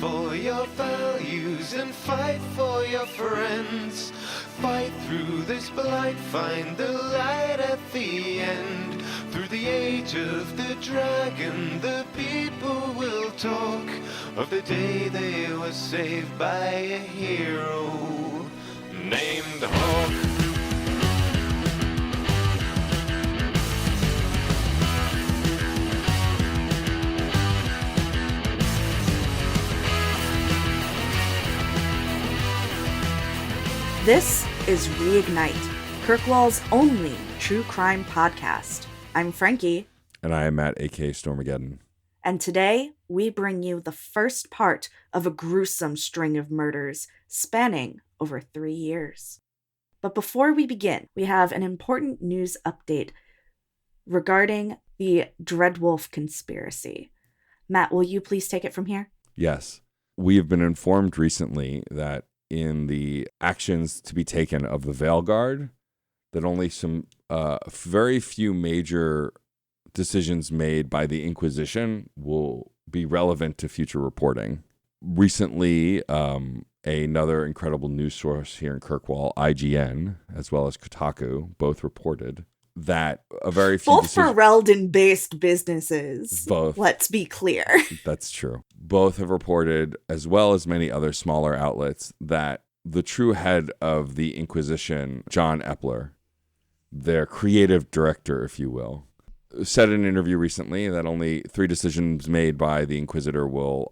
for your values and fight for your friends. Fight through this blight, find the light at the end. Through the age of the dragon, the people will talk of the day they were saved by a hero named Hawk. This is Reignite, Kirkwall's only true crime podcast. I'm Frankie. And I am Matt, aka Stormageddon. And today, we bring you the first part of a gruesome string of murders spanning over 3 years. But before we begin, we have an important news update regarding the Dreadwolf conspiracy. Matt, will you please take it from here? Yes. We have been informed recently that in the actions to be taken of the Veilguard, that only some very few major decisions made by the Inquisition will be relevant to future reporting. Recently, another incredible news source here in Kirkwall, IGN, as well as Kotaku, both reported that a very few both Ferelden-based businesses. Both. Let's be clear. That's true. Both have reported, as well as many other smaller outlets, that the true head of the Inquisition, John Epler, their creative director, if you will, said in an interview recently that only 3 decisions made by the Inquisitor will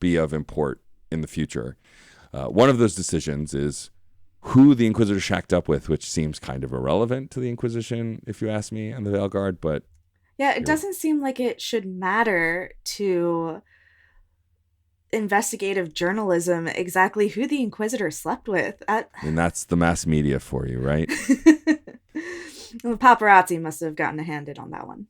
be of import in the future. One of those decisions is who the Inquisitor shacked up with, which seems kind of irrelevant to the Inquisition, if you ask me, and the Veilguard, but... Yeah, it doesn't seem like it should matter to investigative journalism exactly who the Inquisitor slept with. And that's the mass media for you, right? The paparazzi must have gotten a hand in on that one.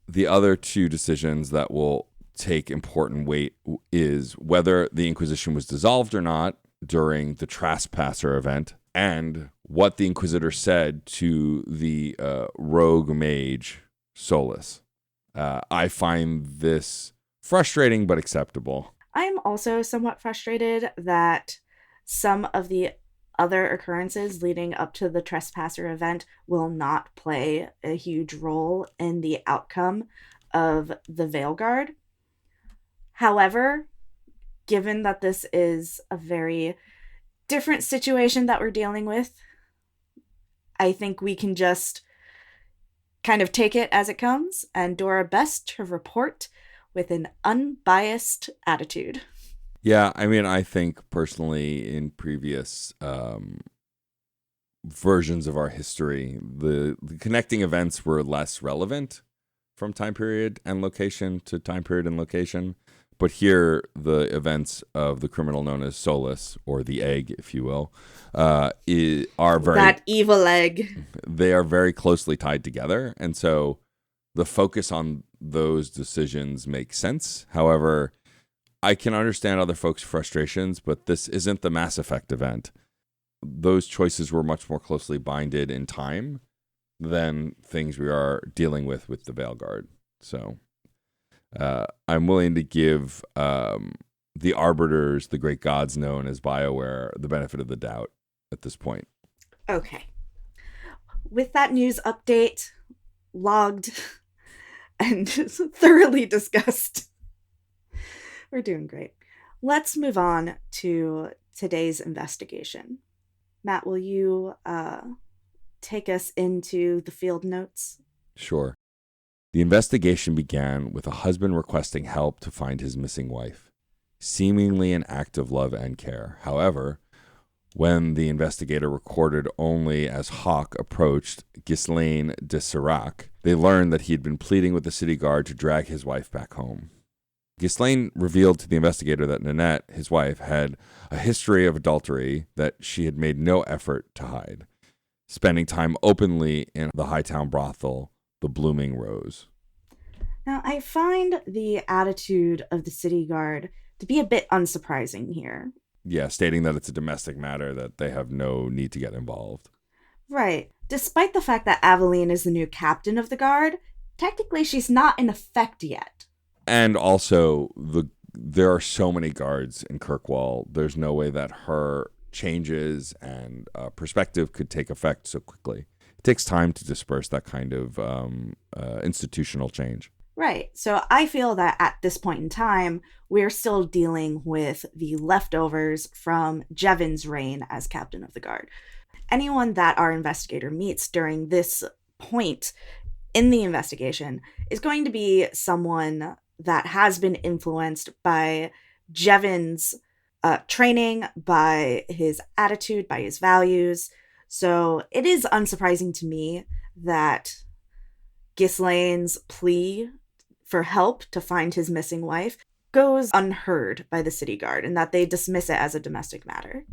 The other 2 decisions that will take important weight is whether the Inquisition was dissolved or not during the Trespasser event, and what the Inquisitor said to the rogue mage Solus. I find this frustrating but acceptable. I'm also somewhat frustrated that some of the other occurrences leading up to the Trespasser event will not play a huge role in the outcome of the Veilguard. However, given that this is a very different situation that we're dealing with, I think we can just kind of take it as it comes and do our best to report with an unbiased attitude. Yeah, I mean, I think personally in previous versions of our history, the connecting events were less relevant from time period and location to time period and location. But here, the events of the criminal known as Solus, or the Egg, if you will, are very... That evil egg. They are very closely tied together. And so the focus on those decisions makes sense. However, I can understand other folks' frustrations, but this isn't the Mass Effect event. Those choices were much more closely binded in time than things we are dealing with the Veilguard. So... I'm willing to give the arbiters, the great gods known as BioWare, the benefit of the doubt at this point. Okay. With that news update logged and thoroughly discussed, we're doing great. Let's move on to today's investigation. Matt, will you take us into the field notes? Sure. The investigation began with a husband requesting help to find his missing wife, seemingly an act of love and care. However, when the investigator recorded only as Hawk approached Ghislaine de Serac, they learned that he had been pleading with the city guard to drag his wife back home. Ghislaine revealed to the investigator that Nanette, his wife, had a history of adultery that she had made no effort to hide, spending time openly in the Hightown brothel, the Blooming Rose. Now, I find the attitude of the city guard to be a bit unsurprising here. Yeah, stating that it's a domestic matter, that they have no need to get involved. Right. Despite the fact that Aveline is the new captain of the guard, technically she's not in effect yet. And also, the there are so many guards in Kirkwall. There's no way that her changes and perspective could take effect so quickly. It takes time to disperse that kind of institutional change. Right. So I feel that at this point in time, we're still dealing with the leftovers from Jevon's reign as captain of the guard. Anyone that our investigator meets during this point in the investigation is going to be someone that has been influenced by Jevon's training, by his attitude, by his values. So it is unsurprising to me that Ghislaine's plea for help to find his missing wife goes unheard by the city guard and that they dismiss it as a domestic matter.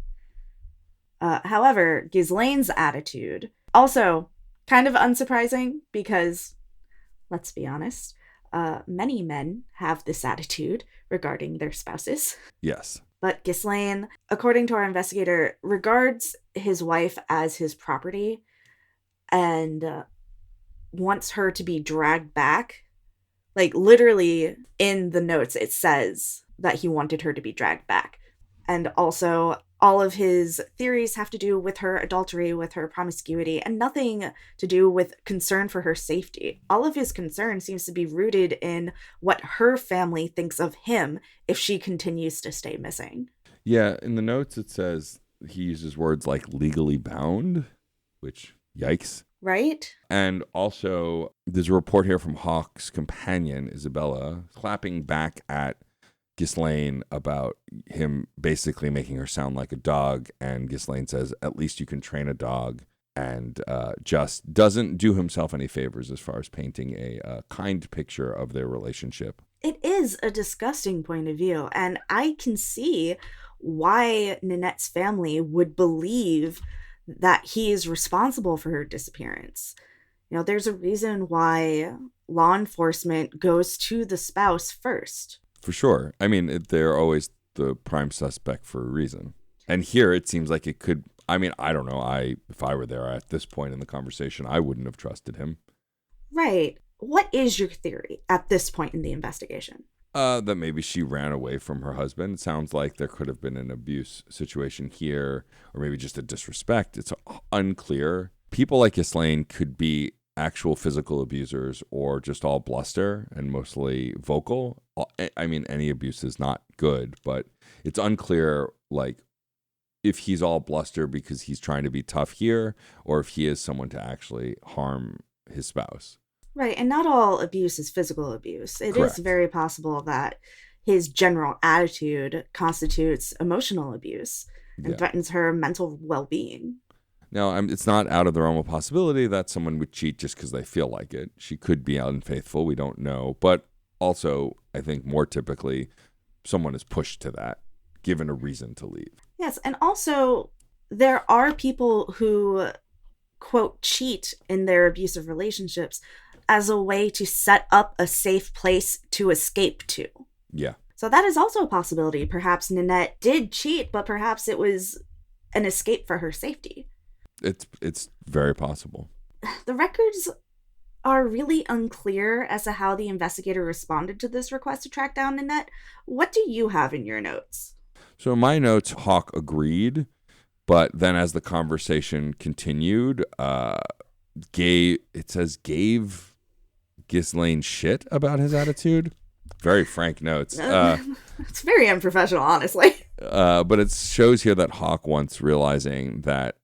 However, Ghislaine's attitude, also kind of unsurprising because, let's be honest, many men have this attitude regarding their spouses. Yes. But Ghislaine, according to our investigator, regards his wife as his property and wants her to be dragged back. Like, literally, in the notes, it says that he wanted her to be dragged back. And also, all of his theories have to do with her adultery, with her promiscuity, and nothing to do with concern for her safety. All of his concern seems to be rooted in what her family thinks of him if she continues to stay missing. Yeah, in the notes it says he uses words like legally bound, which, yikes. Right? And also, there's a report here from Hawk's companion, Isabella, clapping back at Ghislaine about him basically making her sound like a dog. And Ghislaine says, at least you can train a dog, and just doesn't do himself any favors as far as painting a kind picture of their relationship. It is a disgusting point of view, and I can see why Ninette's family would believe that he is responsible for her disappearance. You know, there's a reason why law enforcement goes to the spouse first. For sure. I mean, they're always the prime suspect for a reason. And here it seems like it could, I mean, I don't know. If I were there at this point in the conversation, I wouldn't have trusted him. Right. What is your theory at this point in the investigation? That maybe she ran away from her husband. It sounds like there could have been an abuse situation here, or maybe just a disrespect. It's unclear. People like Ghislaine could be actual physical abusers or just all bluster and mostly vocal. I mean, any abuse is not good, but it's unclear, like, if he's all bluster because he's trying to be tough here, or if he is someone to actually harm his spouse. Right, and not all abuse is physical abuse. It Correct. is very possible that his general attitude constitutes emotional abuse and threatens her mental well-being. Now, it's not out of the realm of possibility that someone would cheat just because they feel like it. She could be unfaithful. We don't know. But also, I think more typically, someone is pushed to that, given a reason to leave. Yes, and also, there are people who, quote, cheat in their abusive relationships as a way to set up a safe place to escape to. Yeah. So that is also a possibility. Perhaps Ninette did cheat, but perhaps it was an escape for her safety. It's very possible. The records are really unclear as to how the investigator responded to this request to track down Ninette. What do you have in your notes? So in my notes, Hawk agreed, but then as the conversation continued, gave Ghislaine shit about his attitude. Very frank notes. It's very unprofessional, honestly. But it shows here that Hawk, once realizing that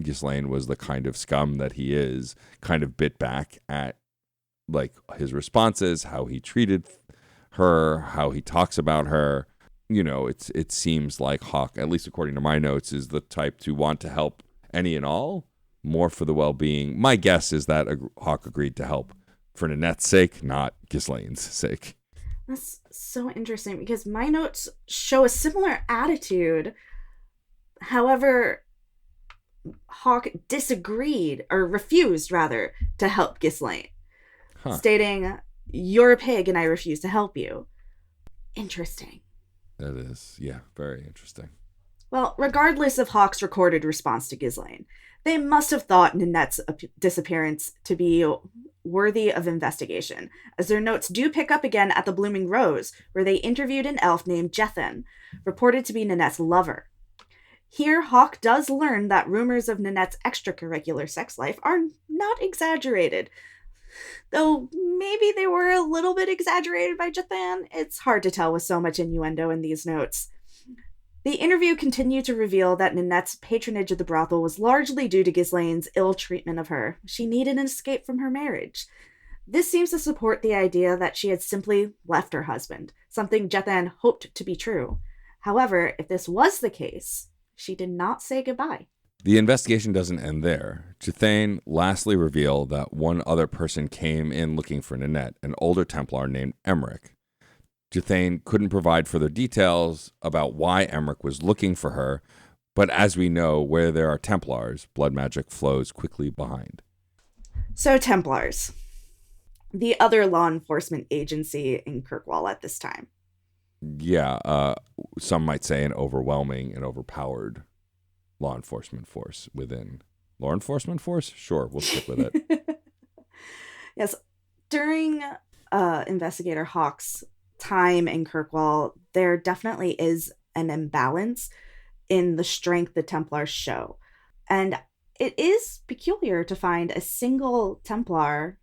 Ghislaine was the kind of scum that he is, kind of bit back at like his responses, how he treated her, how he talks about her. You know, it seems like Hawk, at least according to my notes, is the type to want to help any and all, more for the well-being. My guess is that Hawk agreed to help for Ninette's sake, not Ghislaine's sake. That's so interesting because my notes show a similar attitude. However, Hawk disagreed, or refused rather, to help Ghislaine, stating, "You're a pig and I refuse to help you." Interesting. That is, yeah, very interesting. Well, regardless of Hawke's recorded response to Ghislaine, they must have thought Nanette's disappearance to be worthy of investigation, as their notes do pick up again at the Blooming Rose, where they interviewed an elf named Jethan, reported to be Nanette's lover. Here, Hawke does learn that rumors of Nanette's extracurricular sex life are not exaggerated. Though maybe they were a little bit exaggerated by Jethan, it's hard to tell with so much innuendo in these notes. The interview continued to reveal that Nanette's patronage of the brothel was largely due to Ghislaine's ill treatment of her. She needed an escape from her marriage. This seems to support the idea that she had simply left her husband, something Jethan hoped to be true. However, if this was the case, she did not say goodbye. The investigation doesn't end there. Jethan lastly revealed that one other person came in looking for Nanette, an older Templar named Emmerich. Jethan couldn't provide further details about why Emmerich was looking for her, but as we know, where there are Templars, blood magic flows quickly behind. So, Templars, the other law enforcement agency in Kirkwall at this time. Yeah, some might say an overwhelming and overpowered law enforcement force within. Law enforcement force? Sure, we'll stick with it. Yes, during Investigator Hawke's time in Kirkwall, there definitely is an imbalance in the strength the Templars show. And it is peculiar to find a single Templar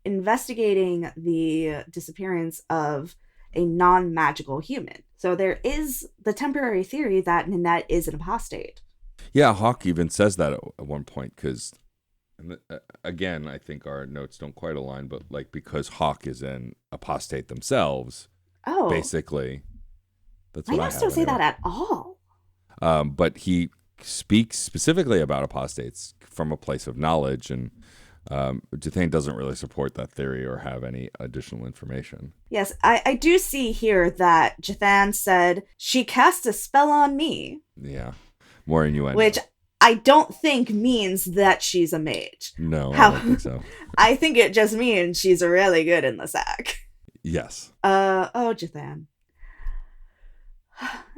investigating the disappearance of a non-magical human. So there is the temporary theory that Nanette is an apostate. Yeah, Hawke even says that at one point, because, again, I think our notes don't quite align, but like because Hawke is an apostate themselves, basically. That's what my notes don't say that at all. But he speaks specifically about apostates from a place of knowledge, and Jethan doesn't really support that theory or have any additional information. Yes, I do see here that Jethan said, "She cast a spell on me." Yeah, more innuendo. Which I don't think means that she's a mage. No, I don't think so. I think it just means she's really good in the sack. Yes. Jethan.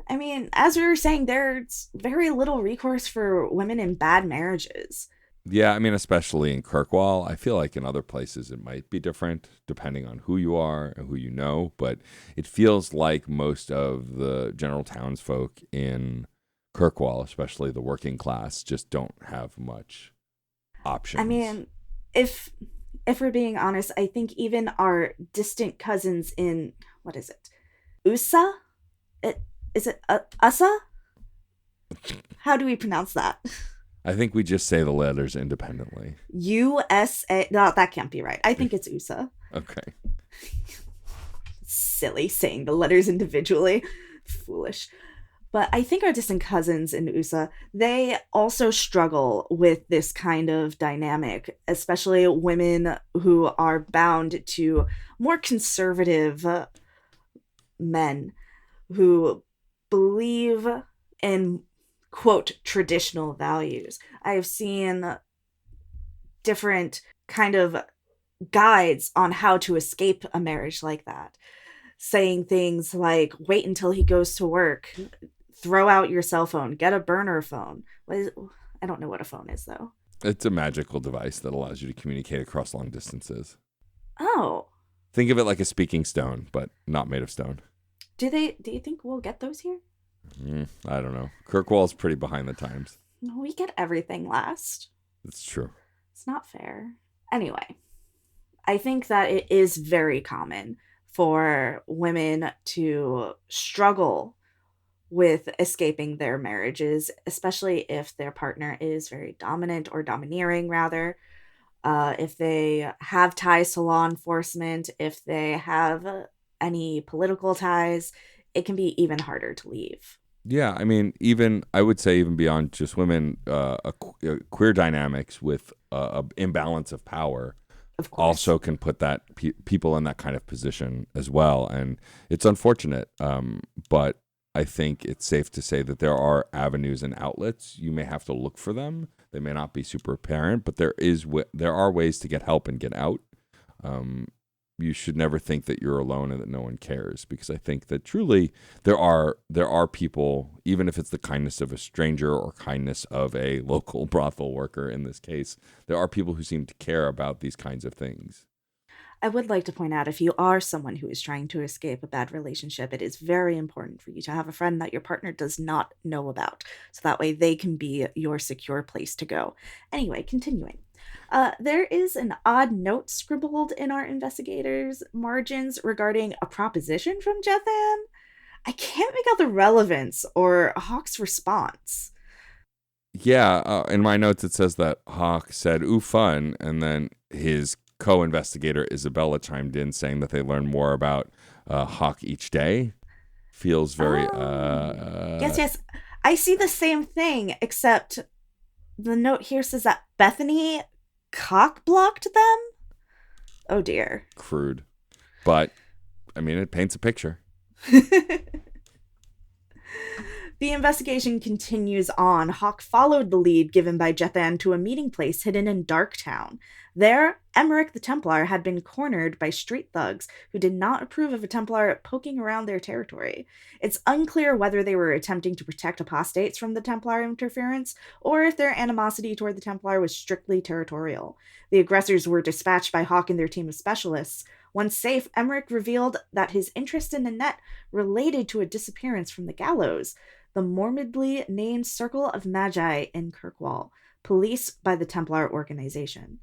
I mean, as we were saying, there's very little recourse for women in bad marriages. Yeah, I mean, especially in Kirkwall. I feel like in other places it might be different depending on who you are and who you know, but it feels like most of the general townsfolk in Kirkwall, especially the working class, just don't have much options. I mean, if we're being honest, I think even our distant cousins in, what is it? USA? Is it USA? How do we pronounce that? I think we just say the letters independently. USA. No, that can't be right. I think it's USA. Okay. Silly saying the letters individually. Foolish. But I think our distant cousins in USA, they also struggle with this kind of dynamic, especially women who are bound to more conservative men who believe in, quote, traditional values. I have seen different kind of guides on how to escape a marriage like that, saying things like, wait until he goes to work, throw out your cell phone, get a burner phone. I don't know what a phone is, though. It's a magical device that allows you to communicate across long distances. Oh. Think of it like a speaking stone, but not made of stone. Do you think we'll get those here? I don't know. Kirkwall's pretty behind the times. We get everything last. It's true. It's not fair. Anyway, I think that it is very common for women to struggle with escaping their marriages, especially if their partner is very dominant or domineering, rather. If they have ties to law enforcement, if they have any political ties, it can be even harder to leave. Yeah, I mean, I would say even beyond just women, queer dynamics with an imbalance of power also can put that people in that kind of position as well. And it's unfortunate, but I think it's safe to say that there are avenues and outlets. You may have to look for them. They may not be super apparent, but there are ways to get help and get out. you should never think that you're alone and that no one cares, because I think that truly there are people, even if it's the kindness of a stranger or kindness of a local brothel worker in this case, there are people who seem to care about these kinds of things. I would like to point out, if you are someone who is trying to escape a bad relationship, it is very important for you to have a friend that your partner does not know about, so that way they can be your secure place to go. Anyway, continuing. There is an odd note scribbled in our investigators' margins regarding a proposition from Jethan. I can't make out the relevance or Hawk's response. Yeah, in my notes it says that Hawk said, "Ooh, fun," and then his co-investigator Isabella chimed in saying that they learn more about Hawk each day. Feels very Yes. I see the same thing, except the note here says that Bethany cock-blocked them? Oh dear. crude. But, I mean, it paints a picture. The investigation continues on. Hawk followed the lead given by Jethan to a meeting place hidden in Darktown. There, Emmerich the Templar had been cornered by street thugs who did not approve of a Templar poking around their territory. It's unclear whether they were attempting to protect apostates from the Templar interference, or if their animosity toward the Templar was strictly territorial. The aggressors were dispatched by Hawk and their team of specialists. Once safe, Emmerich revealed that his interest in Nanette related to a disappearance from the gallows, the morbidly named Circle of Magi in Kirkwall, policed by the Templar organization.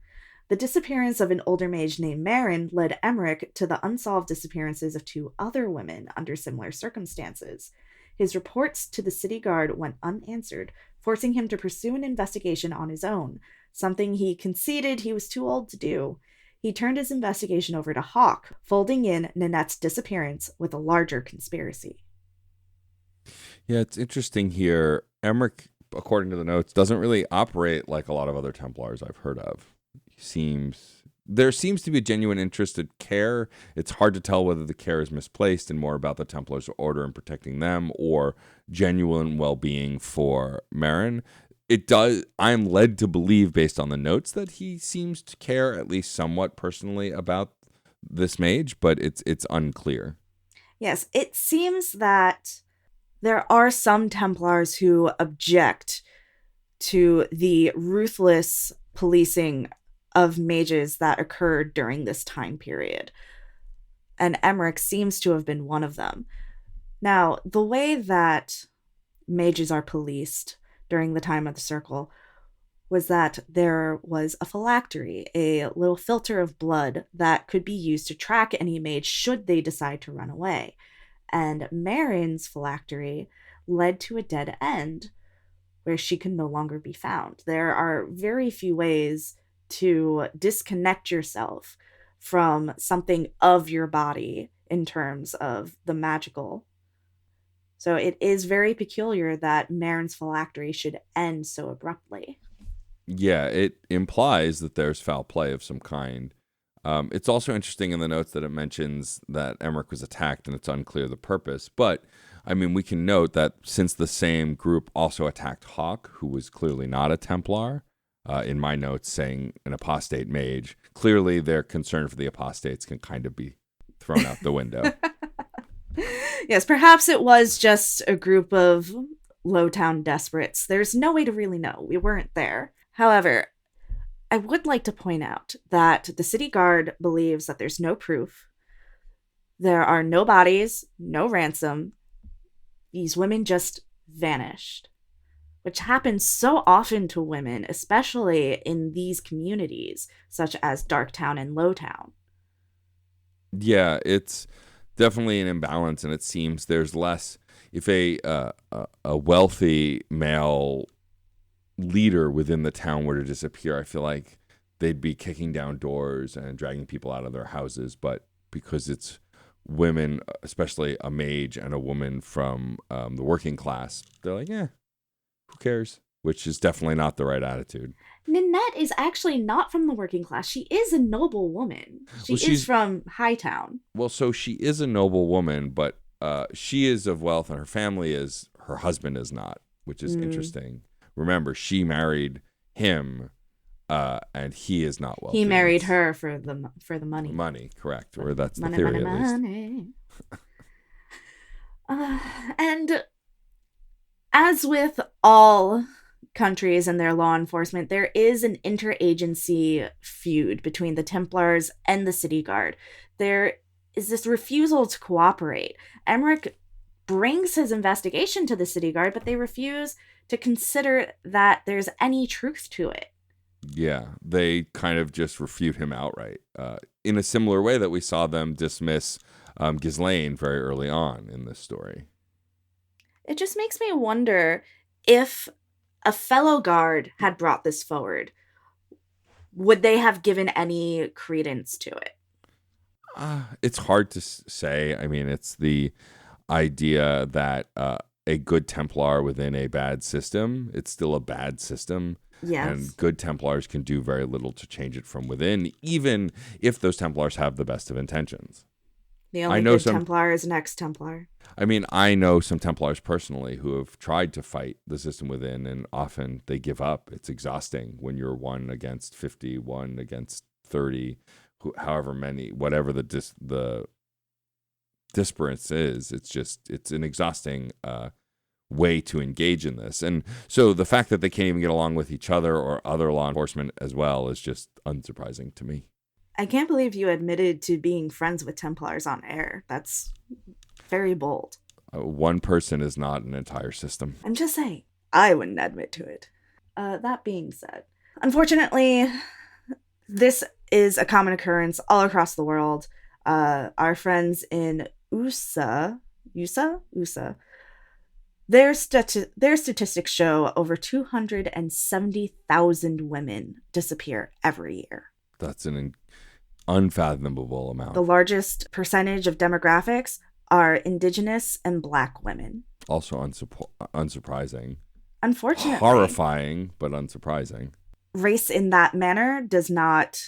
The disappearance of an older mage named Marin led Emmerich to the unsolved disappearances of 2 other women under similar circumstances. His reports to the city guard went unanswered, forcing him to pursue an investigation on his own, something he conceded he was too old to do. He turned his investigation over to Hawk, folding in Nanette's disappearance with a larger conspiracy. Yeah, it's interesting here. Emmerich, according to the notes, doesn't really operate like a lot of other Templars I've heard of. There seems to be a genuine interested care. It's hard to tell whether the care is misplaced and more about the Templars' order and protecting them, or genuine well-being for Marin. I'm led to believe, based on the notes, that he seems to care at least somewhat personally about this mage, but it's unclear. Yes, it seems that there are some Templars who object to the ruthless policing of mages that occurred during this time period. And Emmerich seems to have been one of them. Now, the way that mages are policed during the time of the Circle was that there was a phylactery, a little filter of blood that could be used to track any mage should they decide to run away. And Marin's phylactery led to a dead end where she can no longer be found. There are very few ways to disconnect yourself from something of your body in terms of the magical. So it is very peculiar that Marin's phylactery should end so abruptly. Yeah, it implies that there's foul play of some kind. It's also interesting in the notes that it mentions that Emmerich was attacked and it's unclear the purpose. But, I mean, we can note that since the same group also attacked Hawk, who was clearly not a Templar, in my notes saying an apostate mage, clearly their concern for the apostates can kind of be thrown out the window. Yes, perhaps it was just a group of low-town desperates. There's no way to really know. We weren't there. However, I would like to point out that the city guard believes that there's no proof. There are no bodies, no ransom. These women just vanished, which happens so often to women, especially in these communities, such as Darktown and Lowtown. Yeah, it's definitely an imbalance, and it seems there's less. If a wealthy male leader within the town were to disappear, I feel like they'd be kicking down doors and dragging people out of their houses. But because it's women, especially a mage and a woman from the working class, they're like, who cares? Which is definitely not the right attitude. Nanette is actually not from the working class. She is a noble woman. She's from Hightown. Well, so she is a noble woman, but she is of wealth and her husband is not, which is interesting. Remember, she married him and he is not wealthy. He married It's her for the money. money, correct? Or that's the Money, theory, money, at least. money. And as with all countries and their law enforcement, there is an interagency feud between the Templars and the City Guard. There is this refusal to cooperate. Emmerich brings his investigation to the City Guard, but they refuse to consider that there's any truth to it. Yeah, they kind of just refute him outright, in a similar way that we saw them dismiss Ghislaine very early on in this story. It just makes me wonder if a fellow guard had brought this forward, would they have given any credence to it? It's hard to say. I mean, it's the idea that a good Templar within a bad system, it's still a bad system. Yes. And good Templars can do very little to change it from within, even if those Templars have the best of intentions. The only good Templar is an ex-Templar. I mean, I know some Templars personally who have tried to fight the system within, and often they give up. It's exhausting when you're 1 against 50, 1 against 30, however many, whatever the disparance is. It's an exhausting way to engage in this. And so the fact that they can't even get along with each other or other law enforcement as well is just unsurprising to me. I can't believe you admitted to being friends with Templars on air. That's very bold. One person is not an entire system. I'm just saying, I wouldn't admit to it. That being said, unfortunately, this is a common occurrence all across the world. Our friends in USA, their statistics show over 270,000 women disappear every year. That's an unfathomable amount. The largest percentage of demographics are Indigenous and Black women. Also unsurprising. Unfortunately. Horrifying, but unsurprising. Race in that manner does not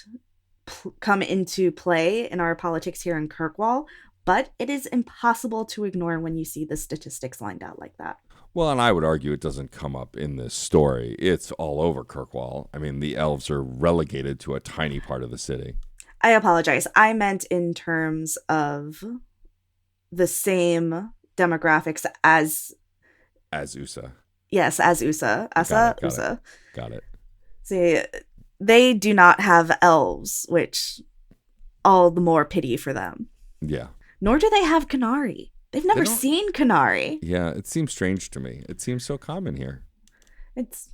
come into play in our politics here in Kirkwall, but it is impossible to ignore when you see the statistics lined out like that. Well, and I would argue it doesn't come up in this story. It's all over Kirkwall. I mean, the elves are relegated to a tiny part of the city. I apologize. I meant in terms of the same demographics as USA. Yes, as USA. USA. Got it. See, they do not have elves, which all the more pity for them. Yeah. Nor do they have Canary. They've never seen Canary. Yeah, it seems strange to me. It seems so common here. It's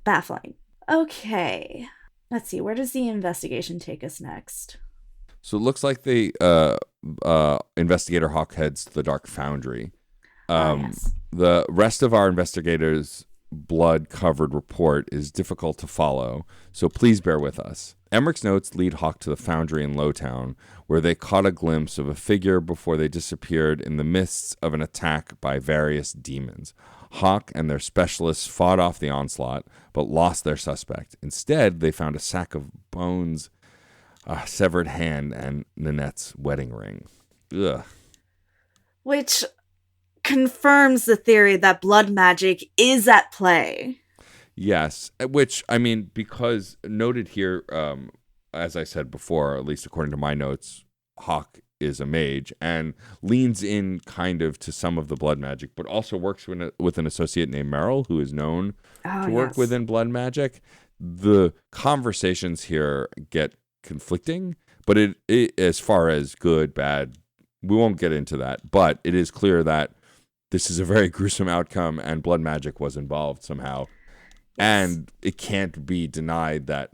baffling. Okay. Let's see. Where does the investigation take us next? So it looks like the investigator Hawk heads to the Dark Foundry. Yes. The rest of our investigators' blood-covered report is difficult to follow, so please bear with us. Emmerich's notes lead Hawk to the Foundry in Lowtown, where they caught a glimpse of a figure before they disappeared in the mists of an attack by various demons. Hawk and their specialists fought off the onslaught, but lost their suspect. Instead, they found a sack of bones, a severed hand, and Nanette's wedding ring. Ugh. Which confirms the theory that blood magic is at play. Yes, which, I mean, because noted here, as I said before, at least according to my notes, Hawk is a mage and leans in kind of to some of the blood magic, but also works with an associate named Merrill, who is known to work within blood magic. The conversations here get conflicting, but it as far as good, bad, we won't get into that, but it is clear that this is a very gruesome outcome and blood magic was involved somehow. And it can't be denied that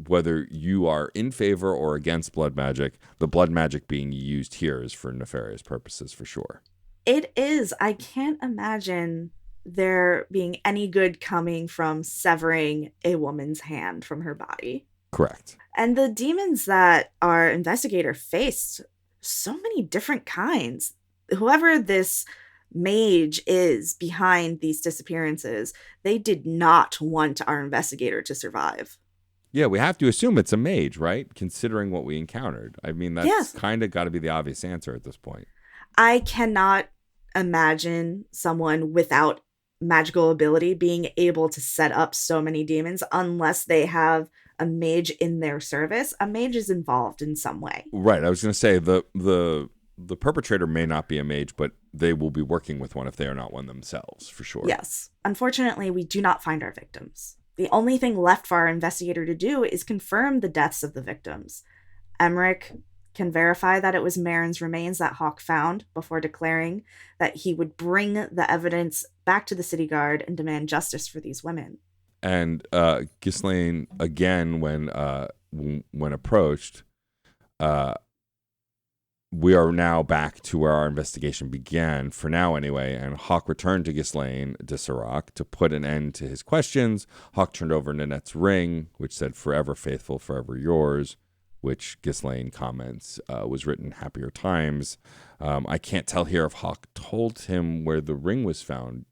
whether you are in favor or against blood magic, the blood magic being used here is for nefarious purposes for sure. It is. I can't imagine there being any good coming from severing a woman's hand from her body. Correct. And the demons that our investigator faced, so many different kinds. Whoever this mage is behind these disappearances, they did not want our investigator to survive. Yeah, we have to assume it's a mage, right? Considering what we encountered. I mean, that's kind of got to be the obvious answer at this point. I cannot imagine someone without magical ability, being able to set up so many demons unless they have a mage in their service. A mage is involved in some way. Right. I was going to say the perpetrator may not be a mage, but they will be working with one if they are not one themselves, for sure. Yes. Unfortunately, we do not find our victims. The only thing left for our investigator to do is confirm the deaths of the victims. Emmerich can verify that it was Marin's remains that Hawke found before declaring that he would bring the evidence back to the city guard and demand justice for these women. And Ghislaine, again, when approached, we are now back to where our investigation began, for now anyway, and Hawke returned to Ghislaine de Serac to put an end to his questions. Hawke turned over Nanette's ring, which said, "Forever faithful, forever yours," which Ghislaine comments was written happier times. I can't tell here if Hawke told him where the ring was found,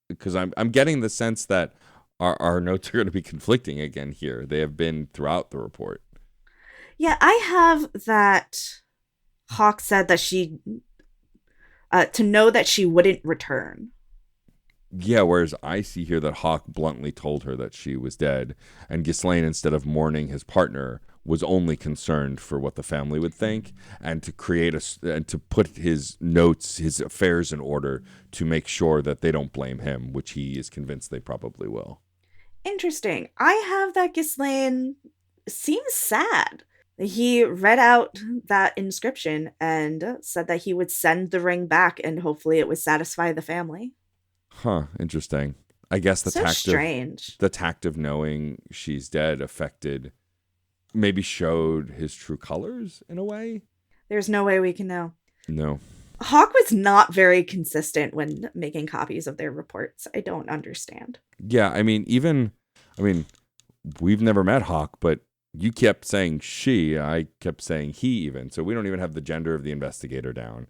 because I'm getting the sense that our notes are going to be conflicting again here. They have been throughout the report. Yeah, I have that Hawke said that she, to know that she wouldn't return. Yeah, whereas I see here that Hawke bluntly told her that she was dead, and Ghislaine, instead of mourning his partner, was only concerned for what the family would think, and to create and to put his notes, his affairs in order to make sure that they don't blame him, which he is convinced they probably will. Interesting. I have that Ghislaine seems sad. He read out that inscription and said that he would send the ring back and hopefully it would satisfy the family. Huh, interesting. I guess the tact of knowing she's dead maybe showed his true colors in a way. There's no way we can know. No. Hawke was not very consistent when making copies of their reports. I don't understand. Yeah, we've never met Hawke, but you kept saying she, I kept saying he even. So we don't even have the gender of the investigator down.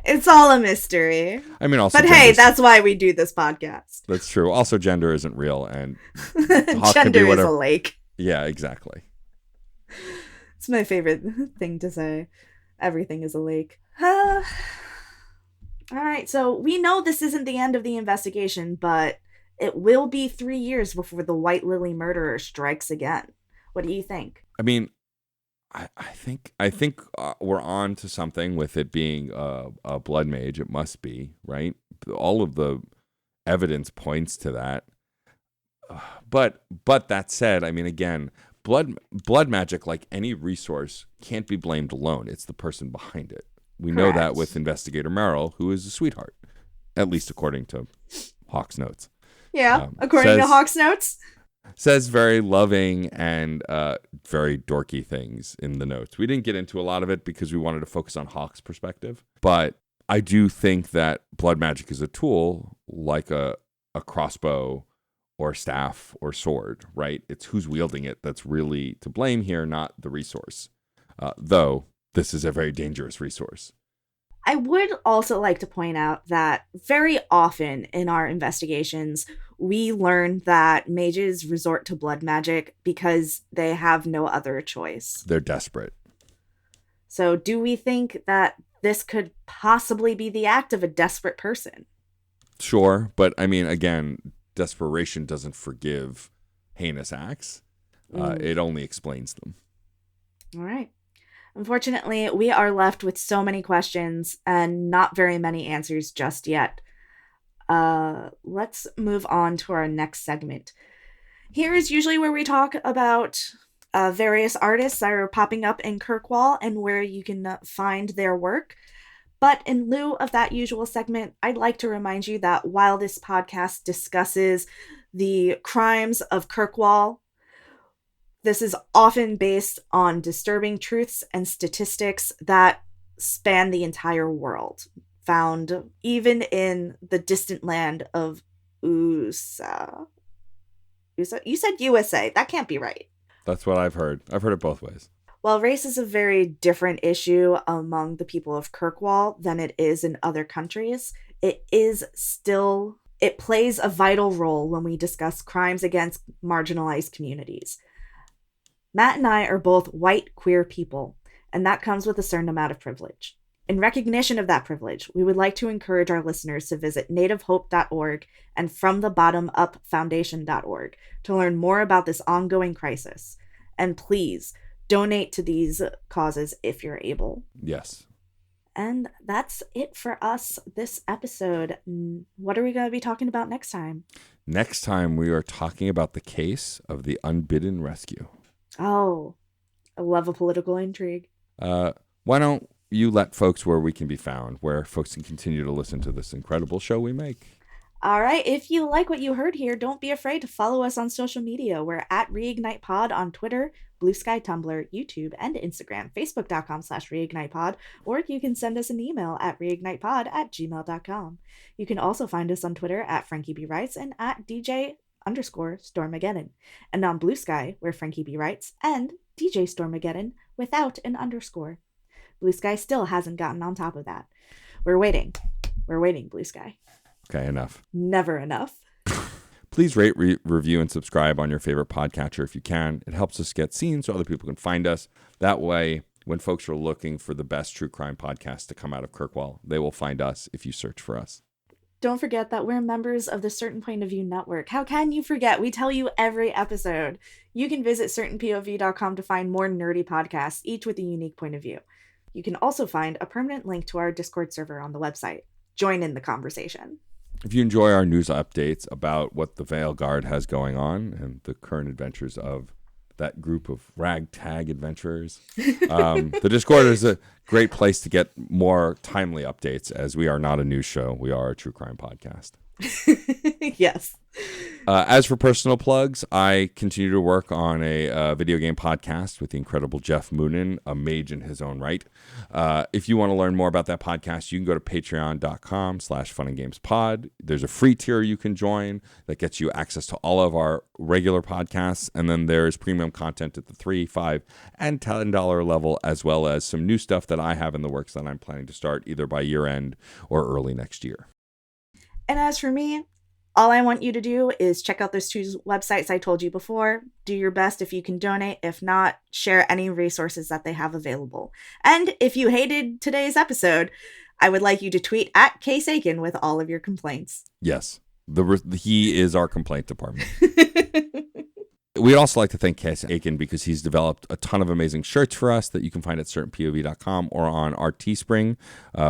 It's all a mystery. Also, but hey, that's why we do this podcast. That's true. Also, gender isn't real, and gender is a lake. Yeah, exactly. It's my favorite thing to say. Everything is a lake. All right, so we know this isn't the end of the investigation, but it will be 3 years before the White Lily murderer strikes again. What do you think? I think we're on to something with it being a blood mage. It must be, right? All of the evidence points to that. But that said, again, blood magic, like any resource, can't be blamed alone. It's the person behind it. We know that with Investigator Merrill, who is a sweetheart, at least according to Hawke's notes. Yeah, according to Hawke's notes. Says very loving and very dorky things in the notes. We didn't get into a lot of it because we wanted to focus on Hawke's perspective. But I do think that blood magic is a tool like a crossbow or staff or sword, right? It's who's wielding it that's really to blame here, not the resource. Though this is a very dangerous resource. I would also like to point out that very often in our investigations, we learn that mages resort to blood magic because they have no other choice. They're desperate. So do we think that this could possibly be the act of a desperate person? Sure, but again, desperation doesn't forgive heinous acts. It only explains them. All right. Unfortunately, we are left with so many questions and not very many answers just yet. Let's move on to our next segment. Here is usually where we talk about various artists that are popping up in Kirkwall and where you can find their work. But in lieu of that usual segment, I'd like to remind you that while this podcast discusses the crimes of Kirkwall, this is often based on disturbing truths and statistics that span the entire world, found even in the distant land of USA. You said USA. That can't be right. That's what I've heard. I've heard it both ways. While race is a very different issue among the people of Kirkwall than it is in other countries, it plays a vital role when we discuss crimes against marginalized communities. Matt and I are both white, queer people, and that comes with a certain amount of privilege. In recognition of that privilege, we would like to encourage our listeners to visit nativehope.org and FromTheBottomUpFoundation.org to learn more about this ongoing crisis. And please donate to these causes if you're able. Yes. And that's it for us this episode. What are we going to be talking about next time? Next time, we are talking about the case of the Unbidden Rescue. Oh, I love a political intrigue. Why don't you let folks where we can be found, where folks can continue to listen to this incredible show we make? All right. If you like what you heard here, don't be afraid to follow us on social media. We're at ReignitePod on Twitter, Blue Sky, Tumblr, YouTube, and Instagram, Facebook.com/ReignitePod, or you can send us an email at reignitepod@gmail.com. You can also find us on Twitter at Frankie B. Writes and at DJ_Stormageddon. And on Blue Sky, we're Frankie B. Writes and DJ Stormageddon without an underscore. Blue Sky still hasn't gotten on top of that. We're waiting. We're waiting, Blue Sky. Okay, enough. Never enough. Please rate, review, and subscribe on your favorite podcatcher if you can. It helps us get seen so other people can find us. That way, when folks are looking for the best true crime podcast to come out of Kirkwall, they will find us if you search for us. Don't forget that we're members of the Certain Point of View Network. How can you forget? We tell you every episode. You can visit certainpov.com to find more nerdy podcasts, each with a unique point of view. You can also find a permanent link to our Discord server on the website. Join in the conversation. If you enjoy our news updates about what the Vale Guard has going on and the current adventures of that group of ragtag adventurers, the Discord is a great place to get more timely updates, as we are not a news show. We are a true crime podcast. Yes. As for personal plugs, I continue to work on a video game podcast with the incredible Jeff Moonen, a mage in his own right. If you want to learn more about that podcast, you can go to patreon.com/funandgamespod. There's a free tier you can join that gets you access to all of our regular podcasts. And then there's premium content at the $3, $5, and $10 level, as well as some new stuff that I have in the works that I'm planning to start either by year end or early next year. And as for me, all I want you to do is check out those two websites I told you before. Do your best if you can donate. If not, share any resources that they have available. And if you hated today's episode, I would like you to tweet at Case Aiken with all of your complaints. Yes, he is our complaint department. We'd also like to thank Case Aiken because he's developed a ton of amazing shirts for us that you can find at certainpov.com or on our Teespring.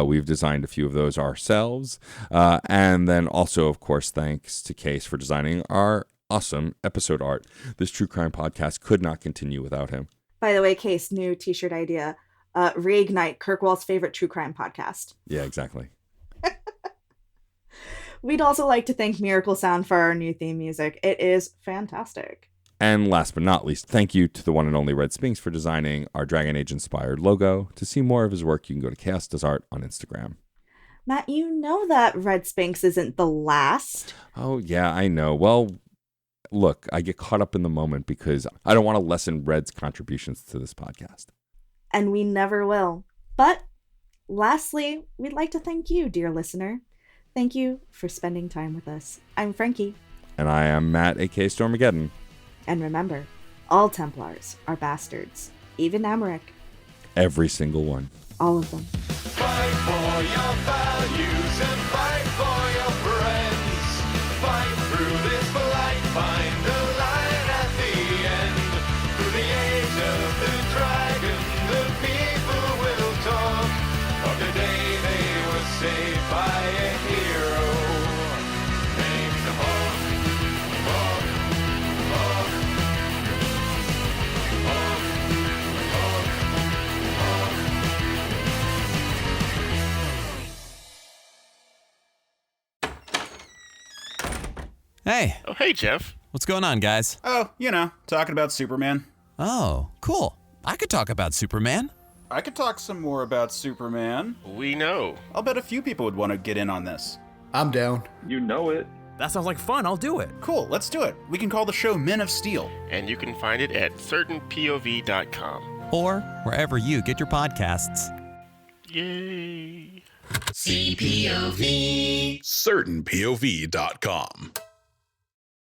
We've designed a few of those ourselves. And then also, of course, thanks to Case for designing our awesome episode art. This true crime podcast could not continue without him. By the way, Case, new t-shirt idea. Reignite, Kirkwall's favorite true crime podcast. Yeah, exactly. We'd also like to thank Miracle Sound for our new theme music. It is fantastic. And last but not least, thank you to the one and only Red Spinks for designing our Dragon Age-inspired logo. To see more of his work, you can go to Chaos Does Art on Instagram. Matt, you know that Red Spinks isn't the last. Oh, yeah, I know. Well, look, I get caught up in the moment because I don't want to lessen Red's contributions to this podcast. And we never will. But lastly, we'd like to thank you, dear listener. Thank you for spending time with us. I'm Frankie. And I am Matt, a.k.a. Stormageddon. And remember, all Templars are bastards. Even Amalric. Every single one. All of them. Fight for your values and fight for your friends. Fight through this blight, find the light at the end. Through the age of the dragon, the people will talk of the day they were saved by a hero named Hawk. Hawk, Hawk, Hawk, Hawk, Hawk. Hey, Oh, hey, Jeff. what's going on, guys? Oh, talking about Superman. Oh, cool. I could talk about Superman. I could talk some more about Superman. We know. I'll bet a few people would want to get in on this. I'm down. You know it. That sounds like fun. I'll do it. Cool, let's do it. We can call the show Men of Steel. And you can find it at certainpov.com. Or wherever you get your podcasts. Yay. CertainPOV.com.